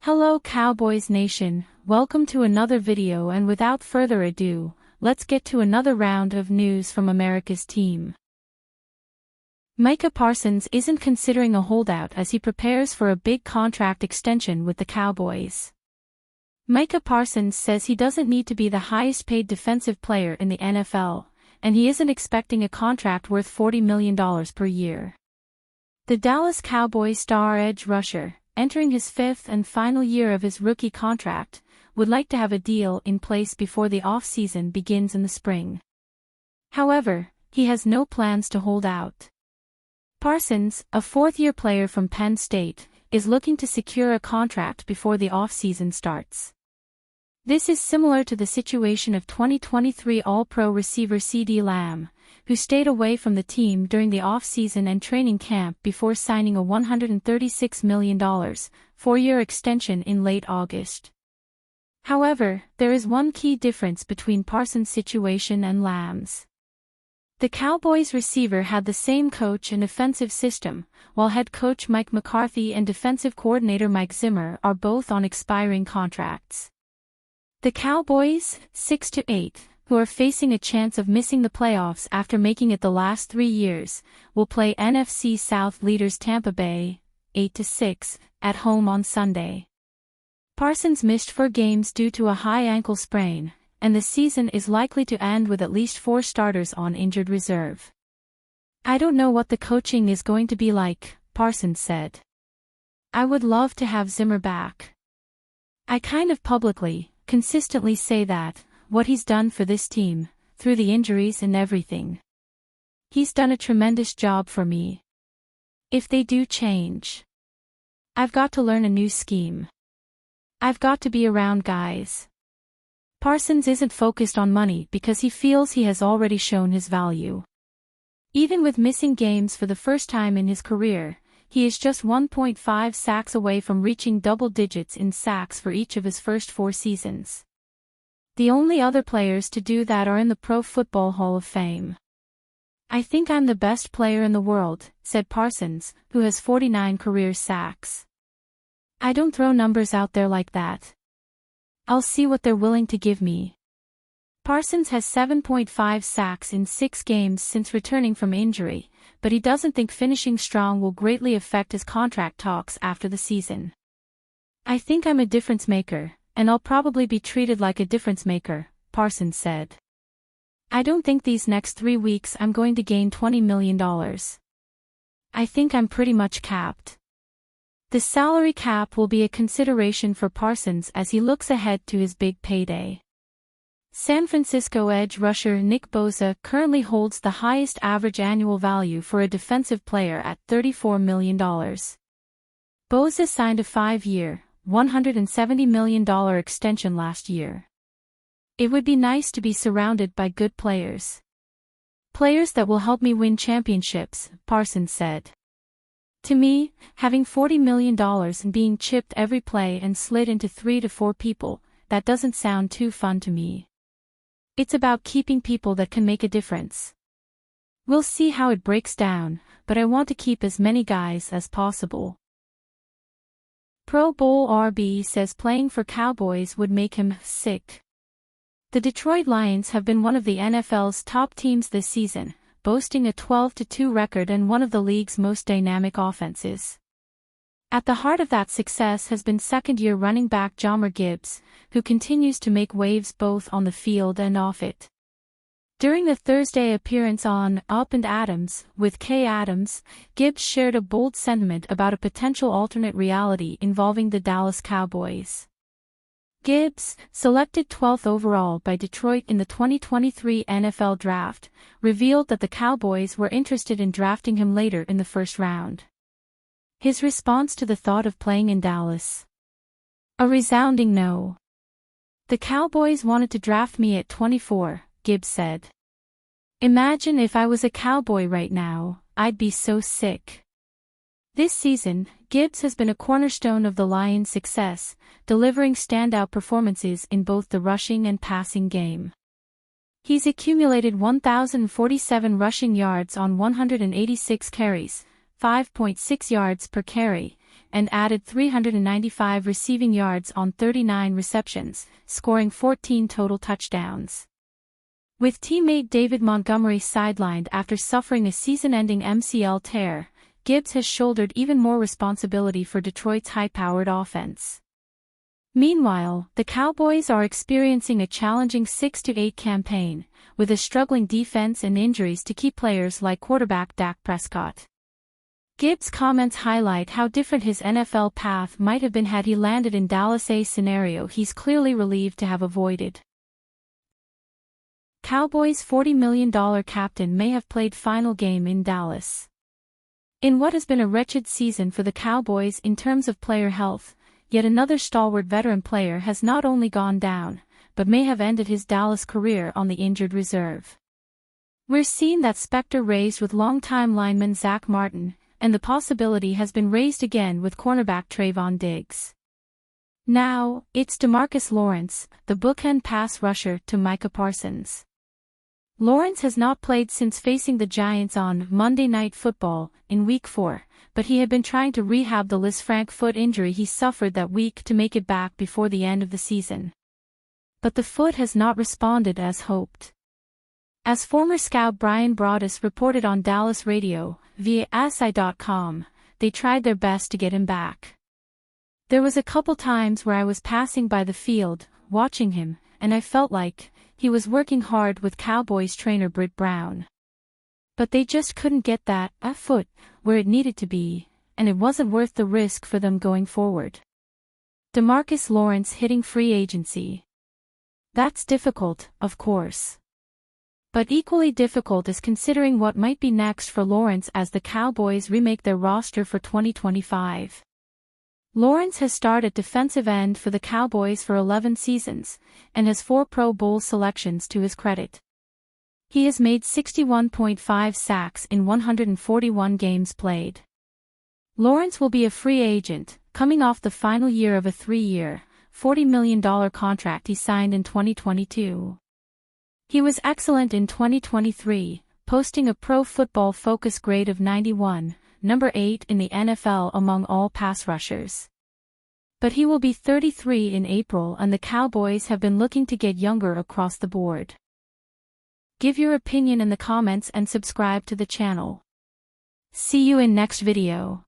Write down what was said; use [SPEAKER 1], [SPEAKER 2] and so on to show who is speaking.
[SPEAKER 1] Hello Cowboys Nation, welcome to another video, and without further ado, let's get to another round of news from America's team. Micah Parsons isn't considering a holdout as he prepares for a big contract extension with the Cowboys. Micah Parsons says he doesn't need to be the highest paid defensive player in the NFL, and he isn't expecting a contract worth $40 million per year. The Dallas Cowboys star edge rusher, entering his fifth and final year of his rookie contract, would like to have a deal in place before the off-season begins in the spring. However, he has no plans to hold out. Parsons, a fourth-year player from Penn State, is looking to secure a contract before the off-season starts. This is similar to the situation of 2023 All-Pro receiver CeeDee Lamb, who stayed away from the team during the off-season and training camp before signing a $136 million, four-year extension in late August. However, there is one key difference between Parsons' situation and Lamb's. The Cowboys receiver had the same coach and offensive system, while head coach Mike McCarthy and defensive coordinator Mike Zimmer are both on expiring contracts. The Cowboys, 6-8, who are facing a chance of missing the playoffs after making it the last 3 years, will play NFC South leaders Tampa Bay, 8-6, at home on Sunday. Parsons missed 4 games due to a high ankle sprain, and the season is likely to end with at least 4 starters on injured reserve. "I don't know what the coaching is going to be like," Parsons said. "I would love to have Zimmer back. I kind of publicly, consistently say that, what he's done for this team, through the injuries and everything. He's done a tremendous job for me. If they do change, I've got to learn a new scheme. I've got to be around guys." Parsons isn't focused on money because he feels he has already shown his value. Even with missing games for the first time in his career, he is just 1.5 sacks away from reaching double digits in sacks for each of his first 4 seasons. The only other players to do that are in the Pro Football Hall of Fame. "I think I'm the best player in the world," said Parsons, who has 49 career sacks. "I don't throw numbers out there like that. I'll see what they're willing to give me." Parsons has 7.5 sacks in 6 games since returning from injury, but he doesn't think finishing strong will greatly affect his contract talks after the season. "I think I'm a difference maker, and I'll probably be treated like a difference maker," Parsons said. "I don't think these next 3 weeks I'm going to gain $20 million. I think I'm pretty much capped." The salary cap will be a consideration for Parsons as he looks ahead to his big payday. San Francisco edge rusher Nick Bosa currently holds the highest average annual value for a defensive player at $34 million. Bosa signed a 5-year, $170 million extension last year. "It would be nice to be surrounded by good players. Players that will help me win championships," Parsons said. "To me, having $40 million and being chipped every play and slid into 3 to 4 people, that doesn't sound too fun to me. It's about keeping people that can make a difference. We'll see how it breaks down, but I want to keep as many guys as possible." Pro Bowl RB says playing for Cowboys would make him sick. The Detroit Lions have been one of the NFL's top teams this season, boasting a 12-2 record and one of the league's most dynamic offenses. At the heart of that success has been second-year running back Jahmyr Gibbs, who continues to make waves both on the field and off it. During the Thursday appearance on Up and Adams with Kay Adams, Gibbs shared a bold sentiment about a potential alternate reality involving the Dallas Cowboys. Gibbs, selected 12th overall by Detroit in the 2023 NFL Draft, revealed that the Cowboys were interested in drafting him later in the first round. His response to the thought of playing in Dallas: "A resounding no. The Cowboys wanted to draft me at 24, Gibbs said. "Imagine if I was a Cowboy right now, I'd be so sick." This season, Gibbs has been a cornerstone of the Lions' success, delivering standout performances in both the rushing and passing game. He's accumulated 1,047 rushing yards on 186 carries, 5.6 yards per carry, and added 395 receiving yards on 39 receptions, scoring 14 total touchdowns. With teammate David Montgomery sidelined after suffering a season-ending MCL tear, Gibbs has shouldered even more responsibility for Detroit's high-powered offense. Meanwhile, the Cowboys are experiencing a challenging 6-8 campaign, with a struggling defense and injuries to key players like quarterback Dak Prescott. Gibbs' comments highlight how different his NFL path might have been had he landed in Dallas, a scenario he's clearly relieved to have avoided. Cowboys' $40 million captain may have played final game in Dallas. In what has been a wretched season for the Cowboys in terms of player health, yet another stalwart veteran player has not only gone down, but may have ended his Dallas career on the injured reserve. We're seeing that specter raised with longtime lineman Zach Martin, and the possibility has been raised again with cornerback Trayvon Diggs. Now, it's Demarcus Lawrence, the bookend pass rusher to Micah Parsons. Lawrence has not played since facing the Giants on Monday Night Football in Week 4, but he had been trying to rehab the Lisfranc foot injury he suffered that week to make it back before the end of the season. But the foot has not responded as hoped. As former scout Brian Broaddus reported on Dallas radio, via ASI.com, they tried their best to get him back. There was a couple times where I was passing by the field, watching him, and I felt like he was working hard with Cowboys trainer Britt Brown. But they just couldn't get that foot where it needed to be, and it wasn't worth the risk for them going forward. Demarcus Lawrence hitting free agency. That's difficult, of course. But equally difficult is considering what might be next for Lawrence as the Cowboys remake their roster for 2025. Lawrence has starred at defensive end for the Cowboys for 11 seasons, and has 4 Pro Bowl selections to his credit. He has made 61.5 sacks in 141 games played. Lawrence will be a free agent, coming off the final year of a 3-year, $40 million contract he signed in 2022. He was excellent in 2023, posting a Pro Football Focus grade of 91, number 8 in the NFL among all pass rushers. But he will be 33 in April, and the Cowboys have been looking to get younger across the board. Give your opinion in the comments and subscribe to the channel. See you in next video.